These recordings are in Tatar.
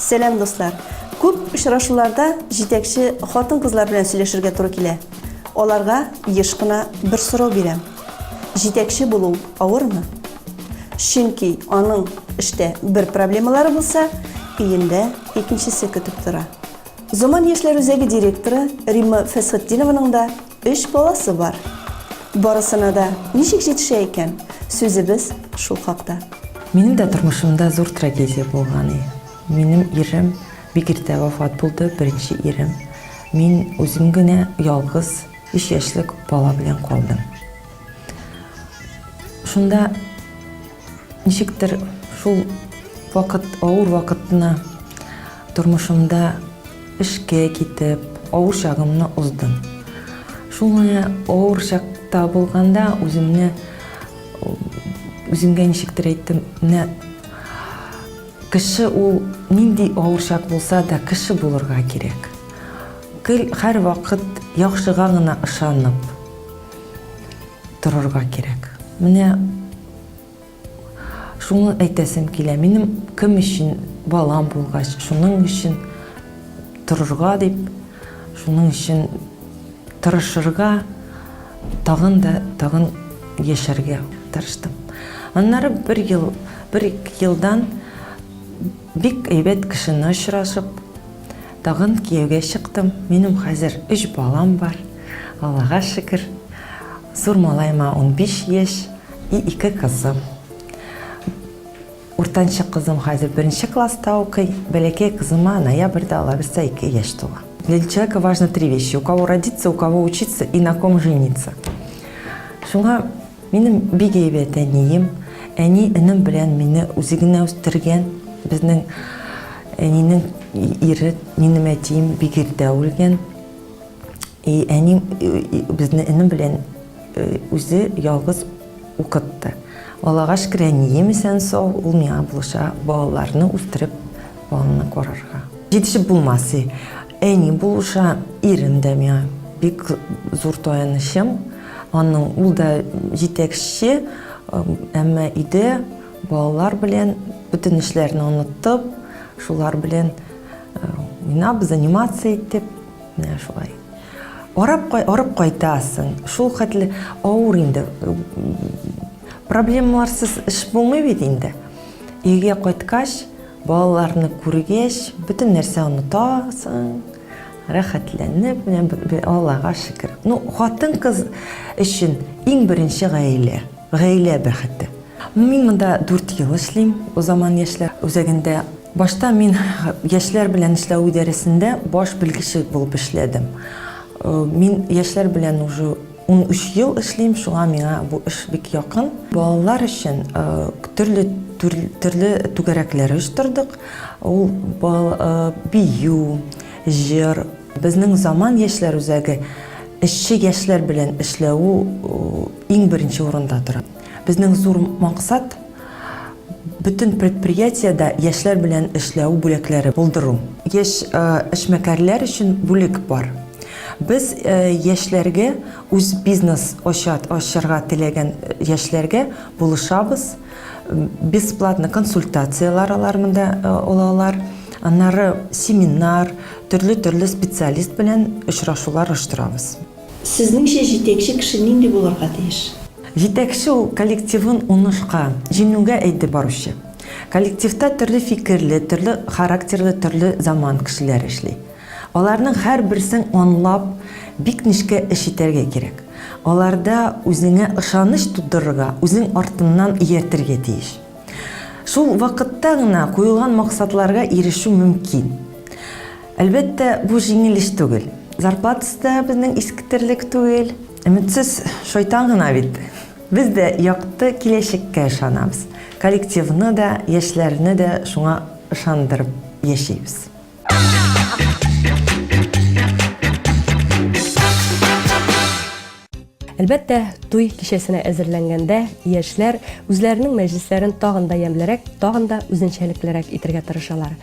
Selam dostlar. Көп очрашуларда жетекчи хатын-кызлар белән сөйләшергә туры килә. Аларга еш кына бер сорау бирәм. Жетекчи булу авырмы? Чөнки аның эштә бер проблемалары булса, өендә икенчесе көтеп тора. Заман яшьләр үзәге директоры Римма Фәсхетдинованың да 3 баласы бар. Барысына да ничек җитешә икән? Сүзебез шул хакта. Минем дә тормышымда зур трагедия булган. Минем ирем бик иртә вафат булды, беренче ирем. Мин үзем генә ялгыз 3 яшьлек бала белән калдым. Шунда ничектер шул вакыт, авыр вакытны тормышымда эшкә китеп, авыр чагымны уздым. Шул авыр чакта булганда үземгә ничектер әйттем, кеше ул нинди авыр чак булса да кеше булырга кирәк. Һәр вакыт яхшыга гына ышанып торырга кирәк. Менә шуны әйтәсем килә. Минем кем өчен балам булгач, шуның өчен торырга дип, шуның өчен тырышырга, тагын яшәргә тырыштым. Аннары bir-2 елдан бик әйбәт кешене очрашып, тагын кияүгә чыктым. Минем хәзер 3 балам бар. Аллага шөкер. Зур малайма 15 яшь и 2 кызым. Уртанчы кызым хәзер 1-нче класста укый, бәләкәй кызыма ноябрьдә алабызда 2 яшь тула. Для человека важно 3 вещи: у кого родиться, у кого учиться и на ком жениться. Шуңа минем бик әйбәт әнием, энем белән мине үзегенә үстергән. Безнең әнинең ире, минем әтием бик иртә үлгән. И әним безне энем белән үзе ялгыз укытты. Аллага шөкер, әнием исән сау, ул миңа булыша балаларны үстереп, баланы карарга. Җитешеп булмасы. Әни булыша ирем дә миңа бик зур таянычым. Аның ул да җитәкче, әмма иде балалар белән бүтән эшләрне оныттып, шулар белән уйнап, заниматься итеп, менә шулай. Арып кайтасың. Шул хәтле авыр инде. Проблемаларсыз эш булмый бит инде. Өйгә кайткач, балаларны күргәч, бүтән нәрсә онытасың. Рәхәтләнеп, Аллага шөкер. Хатын-кыз өчен иң беренче гаилә бәхете. Мин монда 4 ел эшлим, о заман яшьләр үзәгендә. Башта мин яшьләр белән эшләү идарәсендә баш белгече булып эшләдем. Мин яшьләр белән уже 13 ел эшлим, шуңа миңа бу эш бик якын. Балалар өчен төрле түгәрәкләр оештырдык. Ул бию, җыр. Безнең заман яшьләр үзәге эшче яшьләр белән эшләү иң беренче урында тора. Безнең зур максат бүтән предприятиедә яшьләр белән эшләү бүлекләре булдыру. Яшь эшмәкәрләр өчен бүлек бар. Без яшьләргә үз бизнес ачарга теләгән яшьләргә булышабыз. Бесплатно консультациялар аларында алалар. Аннары семинар, төрле специалист белән очрашулар оештырабыз. Сезнеңчә җитәкче кеше нинди булырга тиеш? Җитәкче ул коллективын уңышка, җиңүгә әйдеп баручы. Коллективта төрле фикерле, төрле характерлы, төрле заман кешеләр эшли. Аларның һәр берсен аңлап, бик нечкә эш итәргә кирәк. Аларда үзеңә ышаныч тудырырга, үзең артыннан ияртергә тиеш. Шул вакытта гына куелган максатларга ирешү мөмкин. Әлбәттә, бу җиңел эш түгел. Зарплатасы да безнең искитерлек түгел. Өметсез шайтан гына бит. Без дә якты киләчәккә ышанабыз. Коллективны да, яшьләрне дә шуңа ышандырып яшибез. Әлбәттә, туй кичәсенә әзерләнгәндә яшьләр үзләренең мәҗлесләрен тагын да ямьлерәк, тагын да үзенчәлеклерәк итәргә тырышалар.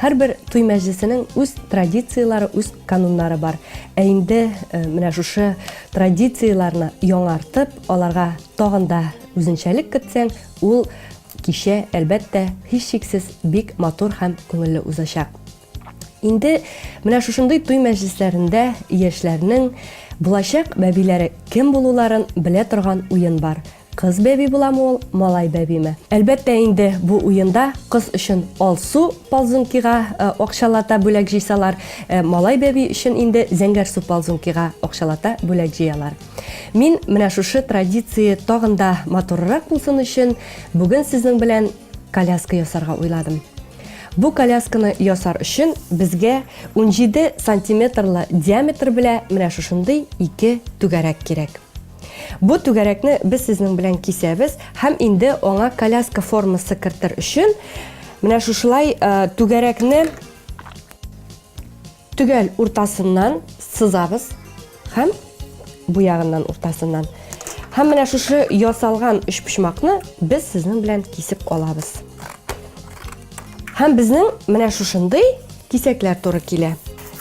Һәрбер туй мәҗлесенең үз традициялары, үз кануннары бар. Ә инде менә шушы традицияларны яңартып, аларга тагын да үзенчәлек кертсәң, ул кичә әлбәттә һичшиксез бик матур һәм күңелле узачак. Инде менә шушындый туй мәҗлесләрендә яшьләрнең булачак бәбиләре кем булуларын белә торган уен бар. Кыз бәби буламы ул, малай бәбиме? Әлбәттә инде бу уенда кыз өчен алсу ползункига акчалата бүләк җыйсалар, малай бәби өчен инде зәңгәр су ползункига акчалата бүләк җыялар. Мин менә шушы традиция тагын да матуррак булсын өчен бүген сезнең белән коляска ясарга уйладым. Бу колясканы ясар өчен безгә 17 сантиметрлы диаметр белән менә шушындый 2 түгәрәк кирәк. Бу түгәрәкне без сезнең белән кисәбез һәм инде аңа коляска формасы кертер өчен менә шушылай түгәрәкне түгәл уртасыннан сызабыз һәм бу ягыннан уртасыннан. Һәм менә шушы ясалган өчпочмакны без сезнең белән кисеп алабыз. Һәм безнең менә шушындый кисәкләр туры килә.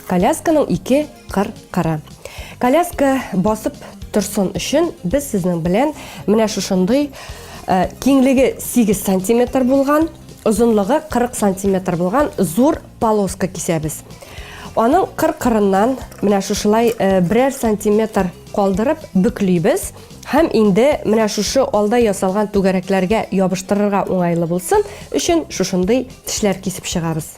Колясканың 2 кыр-кыры. Коляска басып торсын өчен без сезнең белән менә шушындый киңлеге 8 см булган, озынлыгы 40 см булган зур полоска кисәбез. Аның кыр-кырыннан менә шушылай берәр сантиметр калдырып бүклибез һәм инде менә шушы алда ясалган түгәрәкләргә ябыштырырга уңайлы булсын өчен шушындый тешләр кисеп чыгабыз.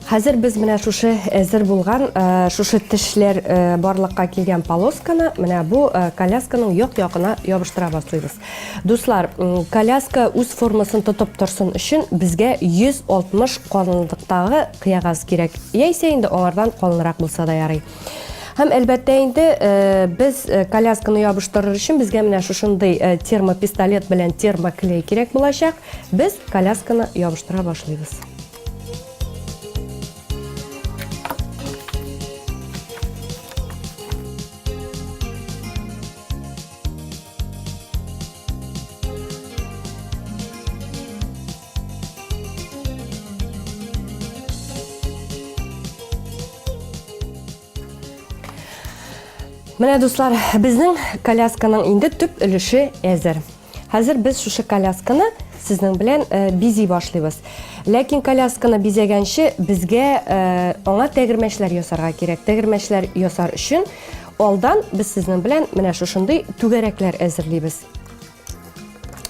Хәзер без менә шушы әзер булган шушы тешләр барлыкка килгән полосканы менә бу колясканың як-ягына ябыштыра башлыйбыз. Дуслар, коляска үз формасын тотып торсын өчен безгә 160 калынлыктагы кыягаз кирәк. Яисә инде аңардан калынрак булса да ярый. Һәм әлбәттә инде без колясканы ябыштырыр өчен безгә менә шушындый термопистолет белән термоклей кирәк булачак. Без колясканы ябыштыра башлыйбыз. Менә дуслар, безнең колясканың инде төп өлеше әзер. Хәзер без шушы колясканы сезнең белән бизи башлыйбыз. Ләкин колясканы бизәгәнче безгә аңа тәгәрмәчләр ясарга кирәк. Тәгәрмәчләр ясар өчен алдан без сезнең белән менә шушындый түгәрәкләр әзерлибез.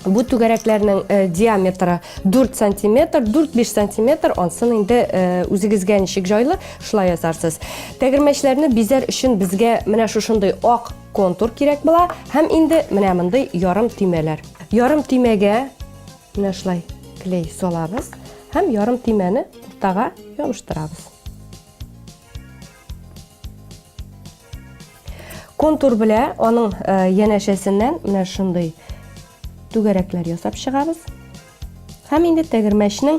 Бу түгәрәкләрнең диаметры 4 см, 4-5 см, ансын инде үзегезгә ничек җайлы, шулай ясарсыз. Тәгәрмәчләрне бизәр өчен безгә менә шушындый ак контур кирәк була һәм инде менә мондый ярым төймәләр. Ярым төймәгә менә шулай клей салабыз һәм ярым төймәне уртага ябыштырабыз. Контур белән аның янәшәсеннән менә шундый түгәрәкләр ясап чыгабыз. Һәм инде тәгәрмәчнең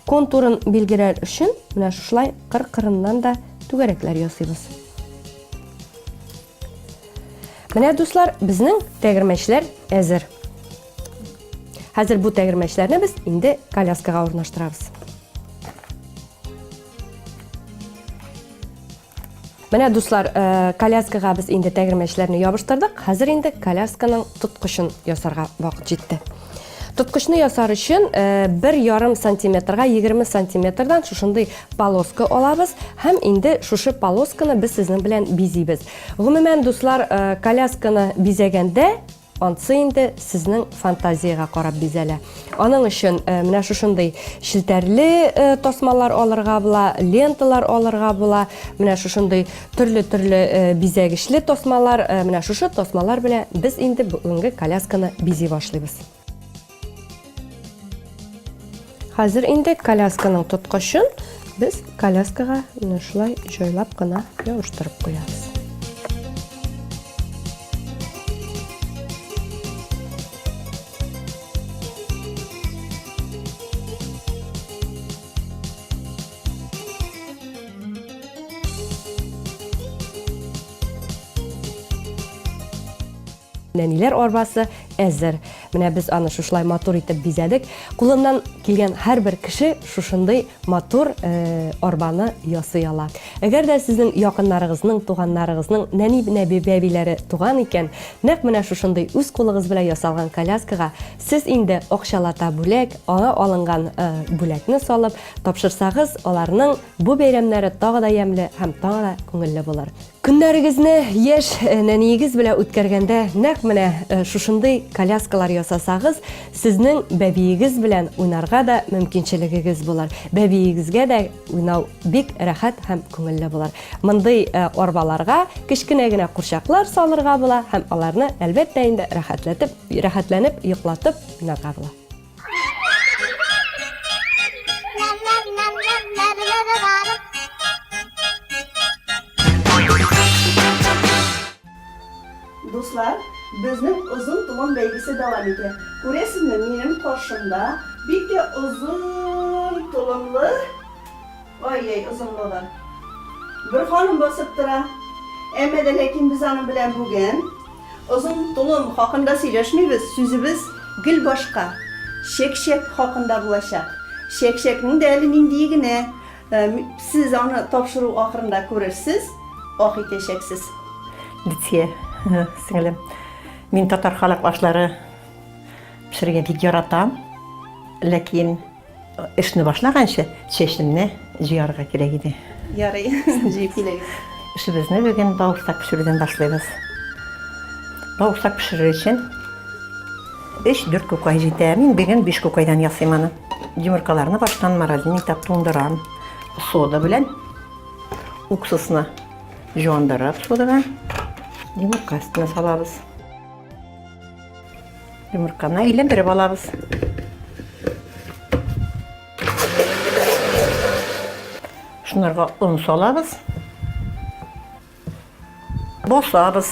контурын билгеләр өчен менә шулай кыр-кырыннан да түгәрәкләр ясыйбыз. Менә дуслар, безнең тәгәрмәчләр әзер. Хәзер бу тәгәрмәчләрне без инде коляскага урнаштырабыз. Менә дуслар, коляскага без инде тәгәрмәчләрне ябыштырдык. Хәзер инде колясканың тоткычын ясарга вакыт җитте. Тоткычны ясар өчен 1,5 сантиметрга 20 сантиметрдан шушындый полоска алабыз һәм инде шушы полосканы без сезнең белән бизибез. Гомумән дуслар, колясканы бизәгәндә ансы инде сезнең фантазияга карап бизәлә. Аның өчен менә шушындый шелтәрле тасмалар алырга була, ленталар алырга була, менә шушындый төрле бизәгечле тасмалар, менә шушы тасмалар белән без инде бүгенге колясканы бизи башлыйбыз. Хәзер инде колясканың тоткычын без коляскага менә шулай җайлап кына ябыштырып куябыз. Нәниләр арбасы әзер. Менә без аны шушылай матур итеп бизәдек. Кулыннан килгән һәрбер кеше шушындый матур арбаны ясый ала. Әгәр дә сезнең якыннарыгызның, туганнарыгызның нәни бәбиләре туган икән, нәкъ менә шушындый үз кулыгыз белән ясалган коляскага сез инде акчалата бүләк, аңа алынган бүләкне салып тапшырсагыз, аларның бу бәйрәмнәре тагы да ямьле һәм тагы да күңелле булыр. Көннәрегезне яшь нәниегез белән үткәргәндә, нәкъ менә шушындый коляскалар ясасагыз, сезнең бәбиегез белән уйнарга да мөмкинчелегегез булыр. Бәбиегезгә дә уйнау бик рәхәт һәм күңелле булыр. Мондый арбаларга кечкенә генә курчаклар салырга була һәм аларны әлбәттә инде рәхәтләнеп, йоклатып уйнарга була. Dostlar, bizning uzun tulum belgisi devam ediyor. Ko'rasizmi, mening qarshimda bir de uzun tulumli, uzunluğu bir xonim bosib tura. Ammo lekin biz onun bilan bugun uzun tulum haqida söylashmaymiz. So'zimiz gil boshqa. Shek-shek haqida bo'lashaq. Shek-shekning dalining digini siz onu topshiruv oxirida ko'rasiz. Oxi teshaksiz. Лития, сіңілім, мен татар халық башлары пішірген бик яратам, ләкин ішіні башлағанша шешімні жиярға керек еді. Ярый, жиып келегіз. Ішімізді бүгін бауырсақ пішіруден башлаймыз. Бауырсақ пішіру үшін 3-4 көкай жетті. Мен бүгін 5 көкайдан ясаймын аны. Жұмыркаларны баштан морозильниктен туындырам. Сода білен, уксусны жуандырып содаға. Жұмырка үстіне салабыз. Жұмырканы әйлендіріп алабыз. Шунарға ұн салабыз. Босабыз.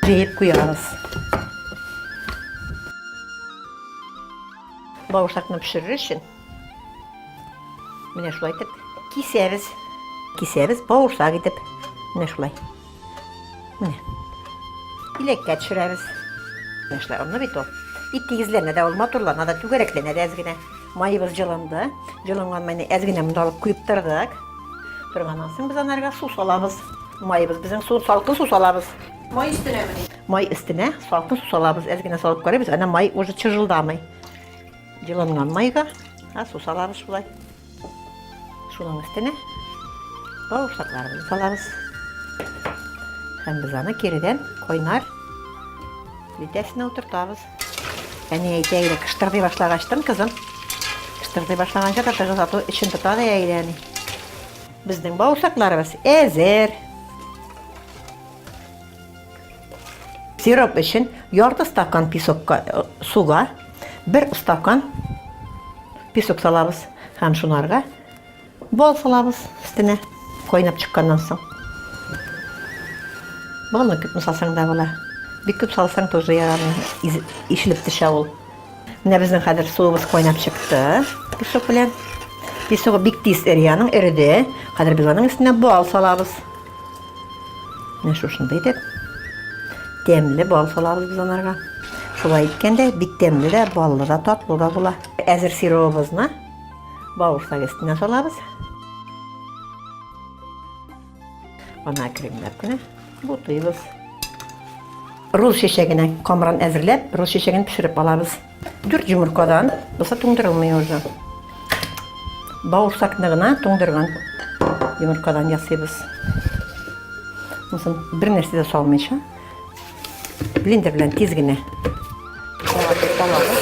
Жейіп құябыз. Бауырсақны пішірір үшін міне шулай етіп кесеміз бауырсақ етіп міне шулай. Міне. Илекке түшірәбіз. Міне шулай. Оны бит ол. Иттегізлеріне де ол моторларына да түгереклене де әзгіне. Майыбыз жылынды. Жылынған майны әзгіне мұнда алып құйып тұрдық. Тұрғаннан соң біз анарға су салабыз. Майыбыз біздің салқын су салабыз. Май üstüne mi? Май үстіне салқын су салабыз. Әзгіне салып көребіз. Ана май уже чыжылдамай. Жылынған майға су салабыз шулай. Шуның үстіне бауырсақларымызды салабыз. Һәм біз аны керіден қойнар плитәсіне отыртабыз. Әне әйтәйді, кыштырдай башлағаштын қызым. Кыштырдай башлағанша татығыз ату ішін тұтады әйдәні. Біздің бауырсақларымыз әзір. Сироп үшін ярты стакан суға 1 стакан песок салабыз. Һәм шунарға бал салабыз үстіне қойнап шыққаннан соң. Балны күп салсаң да бола. Бик күп салсаң тоже яраны ишіліп түшә ол. Менә безнең хәзер суыбыз қойнап шықты. Песок белән. Песогы бик тиз эрияның эриде. Хәзер без аның өстенә бал салабыз. Менә шушындай итеп тәмле бал салабыз без анарга. Шулай иткәндә бик тәмле дә, баллы да, татлы да була. Әзер сиробыбызны бауырсак өстенә салабыз. Ана кремләп кенә бутыйбыз. Руз шешегенә камырын әзерләп, руз шешеген пешереп алабыз. 4 жұмыркадан, булса туңдырылмый уже. Бауырсакны гына туңдырган жұмыркадан ясыйбыз. Мусын бер нәрсә дә салмыйча, блендер белән тиз генә алабыз.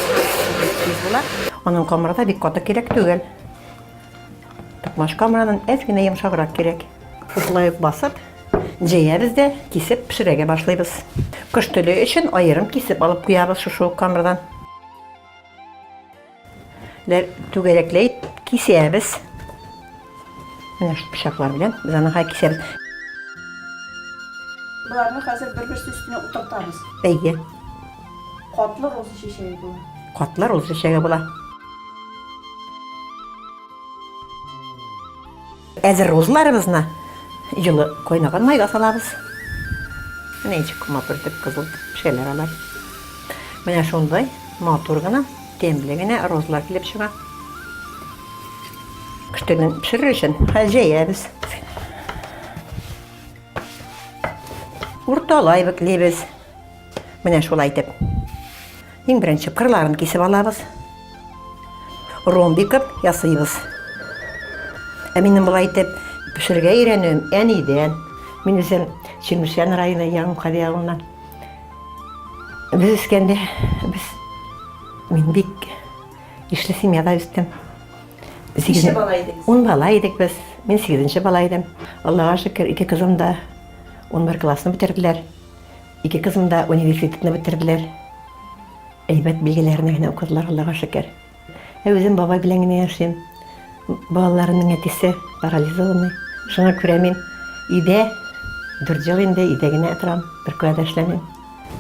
Тиз була. Аның камыры бик каты кирәк түгел. Токмаш камырының әз генә йомшаграк кирәк. Шулай басып, җәябез дә кисеп пешерәгә башлыйбыз. Кыш төле өчен аерым кисеп алып куябыз шушы камырдан. Түгәрәкләй кисәбез. Менә шу пычаклар белән без аны кисәбез. Bularni hozir bir-birisi üstüne oturtamiz. Әйе. Qatlı roz şişeyi bu. Катлар ул шешәгә була. Әзер розларыбызны жылы койнаган майга салабыз. Neycik matur итеп, кызыл şeyler alay. Менә шундай матур гына, темле генә розалар килеп чыга. Кыштыгын пешерер өчен җәябез. Урталай биклебез. Менә шулай итеп. Иң беренче кырларын кисеп алабыз. Ромбикып ясыйбыз. Минем болай итеп пешергә өйрәнүем әнидән. Мин үзем Чирмешән районы Яңхади авылыннан. Без үскәндә мин бик ишле семьяда үстем. Ничә бала идегез? 10 бала идек без. Мин 8нче бала идем. Аллага шөкер, 2 кызым да 11 классны бетерделәр. 2 кызым да университетны бетерделәр. Әйбәт билгеләрне генә укыдылар, Аллага шөкер. Үзем бабай белән генә яшим. Балаларымның әтисе парализованный. Шуңа күрә мин өйдә 4 ел инде өйдә генә торам, бер күрә эшләмим.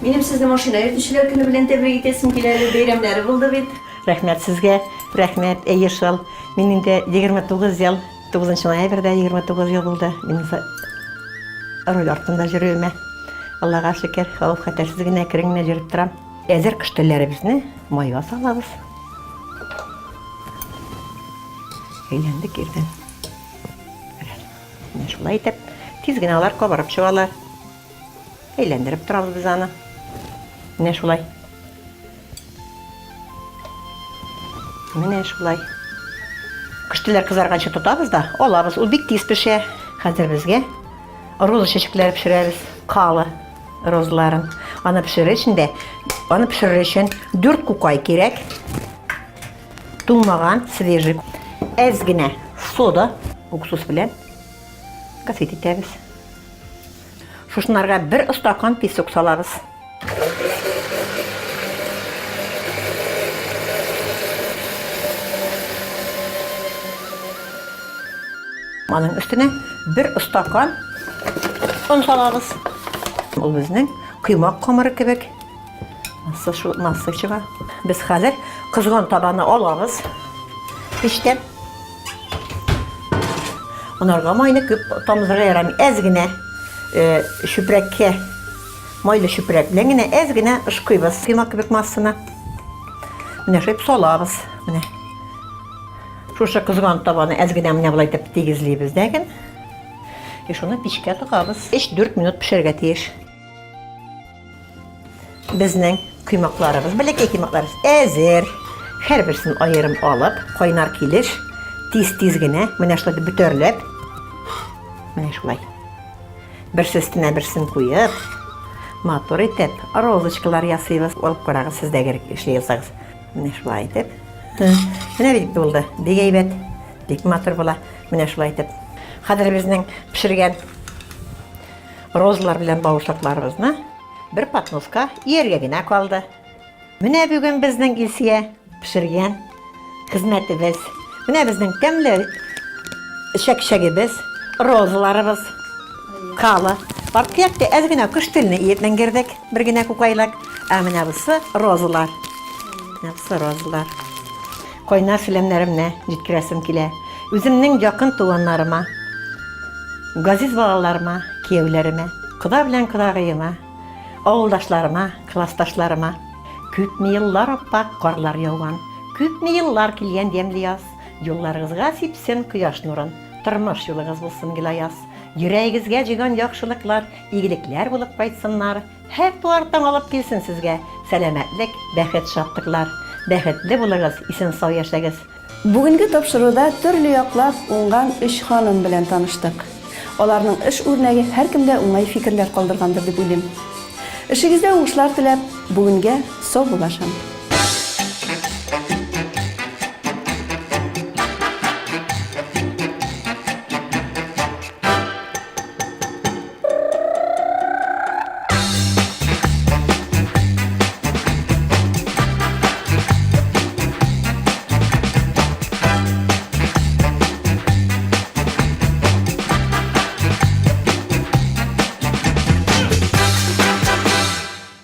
Минем сезне машина йөртүчеләр көне белән тәбрик итәсем килә, бәйрәмнәре булды бит. Рәхмәт сезгә, рәхмәт. Әйе шул. Мин инде 29 ел, 9 ноябрьдә 29 ел булды. Мин роль артында йөрүемә. Аллага шөкер, хәүф хәтәрсез генә кириңне йөреп торам. Әзер кыштыларыбызны майга салабыз. Әйләндек ирдән. Менә шулай итеп, тиз генә алар кабарып чыгалар. Әйләндереп торабыз без аны. Менә шулай. Менә шулай. Кыштылар кызарганчы тотабыз да, алабыз. Ул бик тиз пешә. Хәзер безгә роза чәчәкләре пешерәбез. Калы розаларын. Аны пешерер өчен 4 кукай кирәк. Туңмаган, свежий. Әз генә сода, уксус белән кафет итәбез. Шушынарга 1 стакан песок салабыз. Аның өстенә 1 стакан он салабыз. Ул безнең кыймак камыры кебек. Нассы чыга. Без хәзер кызган табаны алабыз. Пештән. Онарга майны күп тамызырга ярамый. Әз генә шүпрәккә, майлы шүпрәк белән генә әз генә ышкыйбыз. Кыймак кебек массына. Менә шуп салабыз. Менә. Шушы кызган табаны әз генә менә булай итеп тигезлибез дәген. Шуны печкә тыгабыз. 3-4 минут пешәргә тиеш. Безнең кыймакларыбыз, бәләкәй кыймакларыбыз әзер. Һәрберсен аерым алып, кайнар килеш, тиз-тиз генә менә шулай бөтерләп. Менә шулай. Берсе өстенә берсен куеп, матур итеп, розочкалар ясыйбыз. Алып карагыз, сез дә кирәк эшләйсегез. Менә шулай итеп. Менә бик булды. Бик әйбәт. Бик матур була. Менә шулай итеп. Хәзер безнең пешергән розалар белән бавышлыкларыбызны бер патноска ияргә генә калды. Менә бүген безнең Илсия пешергән хезмәтебез. Менә безнең тәмле шәкшәгебез, розаларыбыз, калы. Паркетте әз генә кыш телне иетләнгердек, бер генә кукайлак. Менә бусы розалар. Менә бусы розалар. Кайнар сәламнәремне җиткерәсем килә. Үземнең якын туганнарыма, газиз балаларыма, кияүләремә, кода белән кодагыема, авылдашларыма, классташларыма. Күпме еллар аппак карлар яуган, күпме еллар килгән ямьле яз. Юлларыгызга сипсен кояш нурын, тормыш юлыгыз булсын гилаяз. Йөрәгегезгә җигән яхшылыклар, игелекләр булып кайтсыннар. Һәр туартан алып килсен сезгә сәламәтлек, бәхет, шатлыклар. Бәхетле булыгыз, исән-сау яшәгез. Бүгенге тапшыруда төрле яклап уңган 3 ханым белән таныштык. Аларның эш үрнәге һәркемдә уңай фикерләр калдыргандыр дип уйлыйм. Эшегездә уңышлар теләп, бүгенгә сау булашам.